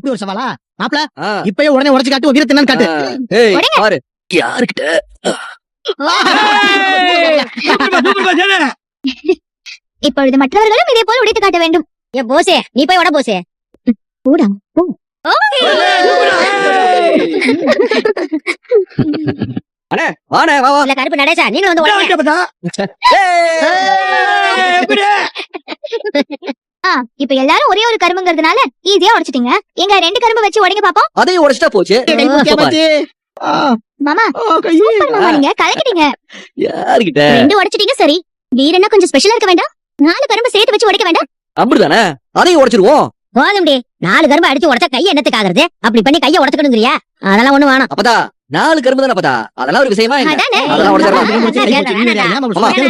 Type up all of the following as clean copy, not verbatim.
இப்படி ஒரு சவாலா மாப்ள? இப்பயே உடனே உடைச்சு காட்டு, வீரத்தை என்னன்னு காட்டு. பாரு யாருக்கிட்ட இப்பொழுது மற்றவர்களும் இதே போல உடைத்து காட்ட வேண்டும். ஏ போசே, நீ போய் உட போசே. போடா போ. அண்ணே வாணே வா வா. இல்ல கருப்பு நடேசா, நீங்க வந்து உடைங்க. இப்ப எல்லாரும் ஒரே ஒரு கரும்புங்கிறதுனால ஈஸியா உடைச்சிட்டீங்க. எங்க 2 கரும்பு வச்சு உடைங்க பாப்போம். அதையும் உடைச்சிட்டா போச்சு. மாமா சூப்பர் மாமா, நீங்க கலக்கிட்டீங்க. யாருக்கிட்ட 2 உடைச்சிட்டீங்க. சரி, வீரன்னா கொஞ்சம் ஸ்பெஷலா இருக்க வேண்டாம்? 4 கரும்பு சேர்த்து வச்சு உடைக்க வேண்டாம்? அப்படிதானே, அதையும் உடைச்சிருவோம். போதும்டி, 4 கரும்பு அடிச்சு உடைச்சா கை என்னத்துக்கு ஆகுறது? அப்படி பண்ணி கைய உடைச்சுக்கணுங்கிறியா? அதெல்லாம் ஒண்ணு வேணாம். அப்பதா 4 கரும்பு தானே அப்பதா, அதெல்லாம் ஒரு விஷயமா என்ன? அதானே. அதெல்லாம் உடைச்சிடலாம்.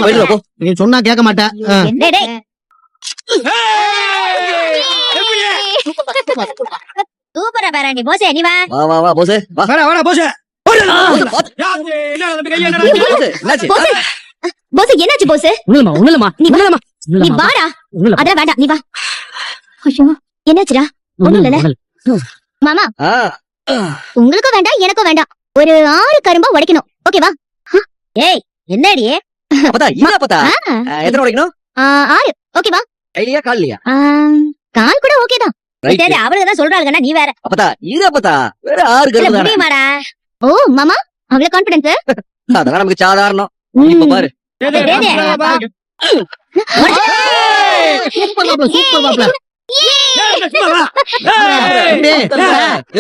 போயிட்டு போ. நீ சொன்னா கேட்க மாட்டேன். டேய், டேய். சூப்பரா பேராண்டி போசே, நீ வா. வா வா வா போசே வா. வாடா போசே. போசே என்னாச்சு போசே? ஒண்ணுலமா நீ வாடா. அதெல்லாம் வேண்டாம், நீ வா. ஐயோ என்னாச்சுடா? ஒண்ணும் இல்ல மாமா. உங்களுக்கும் வேண்டாம் எனக்கும் வேண்டாம். ஒரு 6 கரும்பா உடைக்கணும், ஓகேவா? ஏய் என்னடி அப்பதா இல்ல அப்பதா, எத்தனை உடைக்கணும்? 6, ஓகேவா? கைலியா கால்லியா? கால் கூட ஓகேதான். சரி, அவளுக்கு தான் சொல்றாளுங்க, நீ வேற. அப்பதா இது அப்பதா வேற 6 கரும்பு தானே. முடியுமாடா? ஓ மாமா, அவ்வளவு கான்ஃபிடன்ஸ்? அதெல்லாம் நமக்கு சாதாரணம். இப்ப பாரு.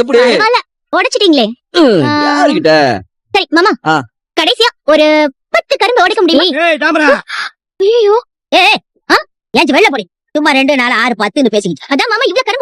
எப்படி உடைச்சிட்டீங்களே? யாருக்கிட்ட? சரி மாமா, கடைசியா ஒரு 10 கரும்பு உடைக்க முடியுமா? ஐயோ ஏ ஏன் வெளில போடி. சும்மா 2 4 6 10ன்னு பேசிக்கிட்டு. அதான் மாமா இவ்வளவு கரும்பு